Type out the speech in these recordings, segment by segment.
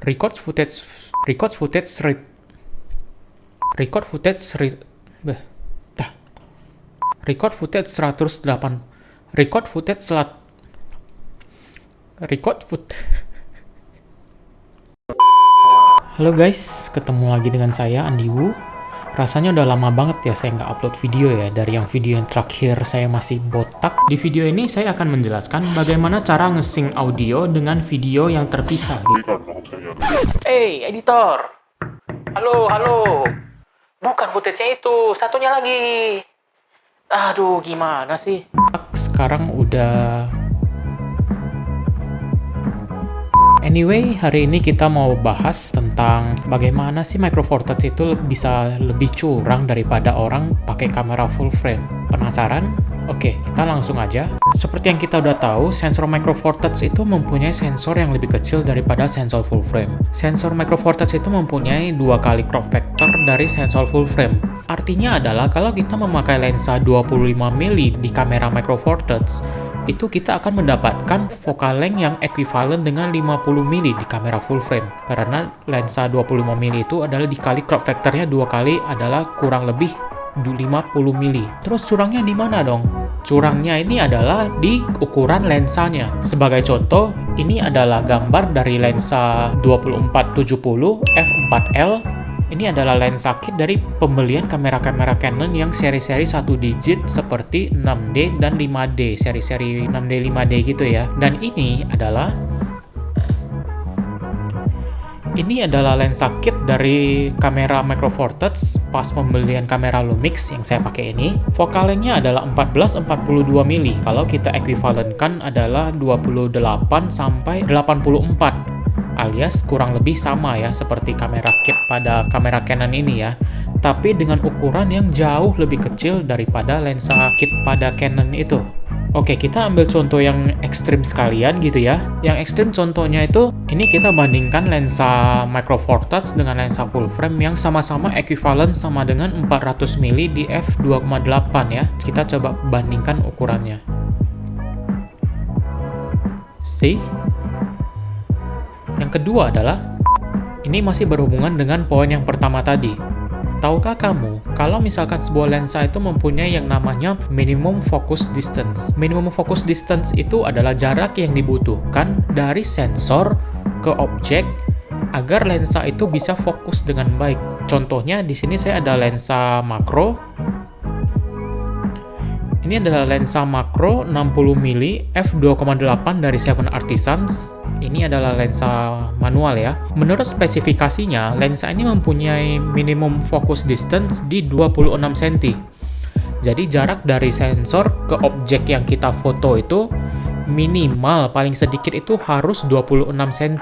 record footage record footage re- record footage re- beh, dah. record footage 108 record footage selat record foot Halo guys, ketemu lagi dengan saya Andi Wu. Rasanya udah lama banget ya saya nggak upload video ya, dari yang video yang terakhir saya masih botak. Di video ini saya akan menjelaskan bagaimana cara nge-sync audio dengan video yang terpisah. Hey, editor! Halo! Bukan footage-nya itu, satunya lagi. Aduh, gimana sih? Sekarang udah... Anyway, hari ini kita mau bahas tentang bagaimana sih Micro Four Thirds itu bisa lebih curang daripada orang pakai kamera full frame. Penasaran? Oke, kita langsung aja. Seperti yang kita udah tahu, sensor Micro Four Thirds itu mempunyai sensor yang lebih kecil daripada sensor full frame. Sensor Micro Four Thirds itu mempunyai 2 kali crop factor dari sensor full frame. Artinya adalah kalau kita memakai lensa 25 mm di kamera Micro Four Thirds, itu kita akan mendapatkan focal length yang ekuivalen dengan 50 mm di kamera full frame. Karena lensa 25 mm itu adalah dikali crop factornya 2 kali adalah kurang lebih 50 mm. Terus curangnya di mana dong? Curangnya ini adalah di ukuran lensanya. Sebagai contoh, ini adalah gambar dari lensa 2470 f4L. Ini adalah lensa kit dari pembelian kamera-kamera Canon yang seri-seri 1 digit seperti 6D dan 5D, seri-seri 6D, 5D gitu ya. Dan ini adalah lensa kit dari kamera Micro Four Thirds pas pembelian kamera Lumix yang saya pakai ini. Focal length-nya adalah 14-42 mm, kalau kita ekuivalenkan adalah 28 sampai 84. Alias kurang lebih sama ya seperti kamera kit pada kamera Canon ini ya, tapi dengan ukuran yang jauh lebih kecil daripada lensa kit pada Canon itu. Oke, kita ambil contoh yang ekstrim sekalian gitu ya. Yang ekstrim contohnya itu, ini kita bandingkan lensa Micro Four Thirds dengan lensa full frame yang sama-sama ekuivalen sama dengan 400 mm di f2,8 ya. Kita coba bandingkan ukurannya. See? Yang kedua adalah, ini masih berhubungan dengan poin yang pertama tadi. Tahukah kamu, kalau misalkan sebuah lensa itu mempunyai yang namanya minimum focus distance. Minimum focus distance itu adalah jarak yang dibutuhkan dari sensor ke objek agar lensa itu bisa fokus dengan baik. Contohnya di sini saya ada lensa makro. Ini adalah lensa makro 60 mm f2,8 dari 7 Artisans. Ini adalah lensa manual ya. Menurut spesifikasinya, lensa ini mempunyai minimum focus distance di 26 cm. Jadi jarak dari sensor ke objek yang kita foto itu minimal paling sedikit itu harus 26 cm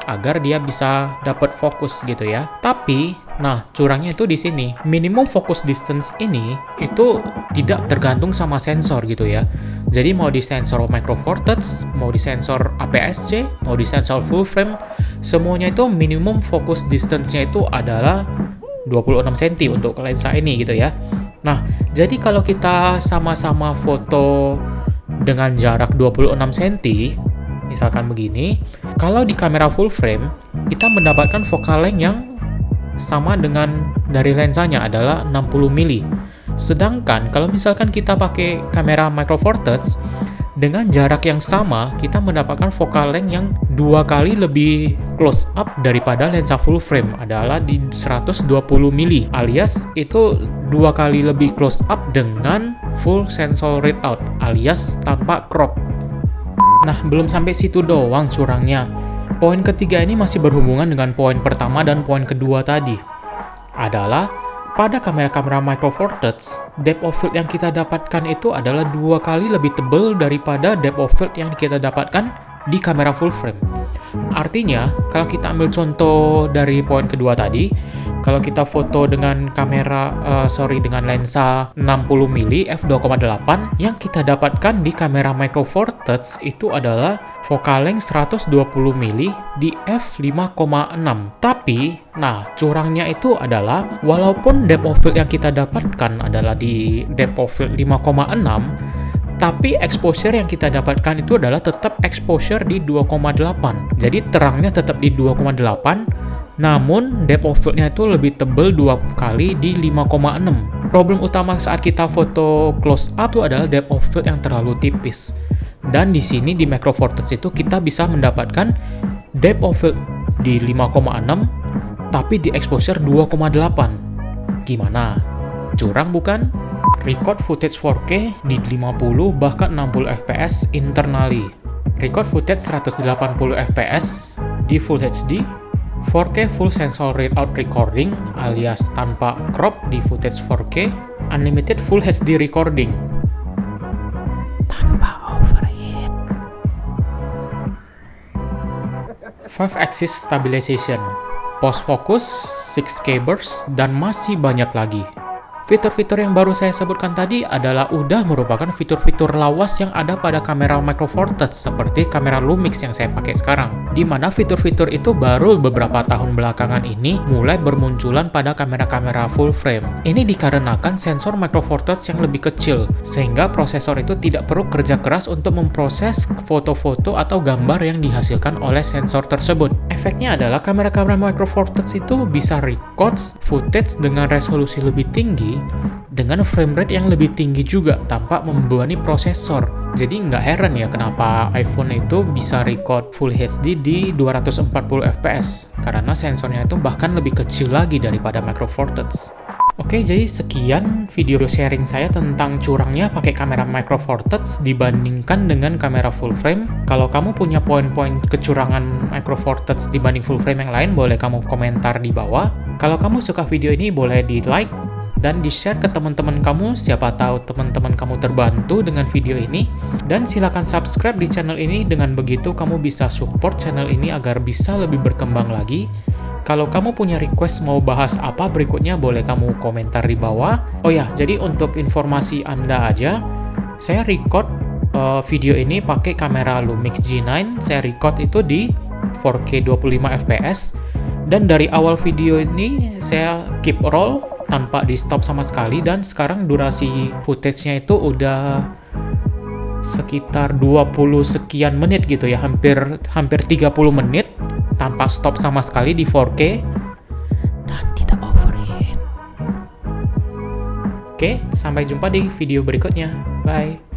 agar dia bisa dapat fokus gitu ya. Tapi, nah curangnya itu di sini. Minimum focus distance ini itu tidak tergantung sama sensor gitu ya. Jadi mau di sensor Micro Four Thirds, mau di sensor APS-C, mau di sensor full frame, semuanya itu minimum focus distance-nya itu adalah 26 cm untuk lensa ini gitu ya. Nah, jadi kalau kita sama-sama foto dengan jarak 26 cm, misalkan begini, kalau di kamera full frame, kita mendapatkan focal length yang sama dengan dari lensanya adalah 60 mm. Sedangkan kalau misalkan kita pakai kamera Micro Four Thirds, dengan jarak yang sama, kita mendapatkan focal length yang 2 kali lebih close up daripada lensa full frame, adalah di 120 mm, alias itu 2 kali lebih close up dengan full sensor readout, alias tanpa crop. Nah, belum sampai situ doang curangnya. Poin ketiga ini masih berhubungan dengan poin pertama dan poin kedua tadi. Adalah, pada kamera-kamera Micro Four Thirds, depth of field yang kita dapatkan itu adalah 2 kali lebih tebal daripada depth of field yang kita dapatkan di kamera full frame. Artinya, kalau kita ambil contoh dari poin kedua tadi, kalau kita foto dengan dengan lensa 60 mm f2,8, yang kita dapatkan di kamera Micro Four Thirds itu adalah focal length 120 mm di f5,6. Tapi, nah curangnya itu adalah walaupun depth of field yang kita dapatkan adalah di depth of field 5,6, Tapi exposure yang kita dapatkan itu adalah tetap exposure di 2,8. Jadi terangnya tetap di 2,8, namun depth of field-nya itu lebih tebal 2 kali di 5,6. Problem utama saat kita foto close up itu adalah depth of field yang terlalu tipis. Dan di sini di Macro Four Thirds itu kita bisa mendapatkan depth of field di 5,6 tapi di exposure 2,8. Gimana? Curang bukan? Record footage 4K di 50 bahkan 60 fps internally. Record footage 180 fps di Full HD. 4K full sensor readout recording alias tanpa crop di footage 4K. Unlimited Full HD recording tanpa overheat. 5 axis stabilization, post focus, 6K burst, dan masih banyak lagi. Fitur-fitur yang baru saya sebutkan tadi adalah udah merupakan fitur-fitur lawas yang ada pada kamera Macro Four Thirds seperti kamera Lumix yang saya pakai sekarang. Di mana fitur-fitur itu baru beberapa tahun belakangan ini mulai bermunculan pada kamera-kamera full frame. Ini dikarenakan sensor Macro Four Thirds yang lebih kecil, sehingga prosesor itu tidak perlu kerja keras untuk memproses foto-foto atau gambar yang dihasilkan oleh sensor tersebut. Efeknya adalah kamera-kamera Macro Four Thirds itu bisa record footage dengan resolusi lebih tinggi dengan frame rate yang lebih tinggi juga tanpa membebani prosesor. Jadi nggak heran ya kenapa iPhone itu bisa record Full HD di 240 fps karena sensornya itu bahkan lebih kecil lagi daripada Macro Four Thirds. Oke, jadi sekian video sharing saya tentang curangnya pakai kamera Macro Four Thirds dibandingkan dengan kamera full frame. Kalau kamu punya poin-poin kecurangan Macro Four Thirds dibanding full frame yang lain, boleh kamu komentar di bawah. Kalau kamu suka video ini, boleh di like dan di-share ke teman-teman kamu, siapa tahu teman-teman kamu terbantu dengan video ini. Dan silakan subscribe di channel ini, dengan begitu kamu bisa support channel ini agar bisa lebih berkembang lagi. Kalau kamu punya request mau bahas apa berikutnya, boleh kamu komentar di bawah. Oh ya, jadi untuk informasi Anda aja, saya record video ini pakai kamera Lumix G9. Saya record itu di 4K 25 fps. Dan dari awal video ini saya keep roll tanpa di stop sama sekali, dan sekarang durasi footage-nya itu udah sekitar 20 sekian menit gitu ya, hampir 30 menit tanpa stop sama sekali di 4K dan tidak overheat. Oke, sampai jumpa di video berikutnya. Bye.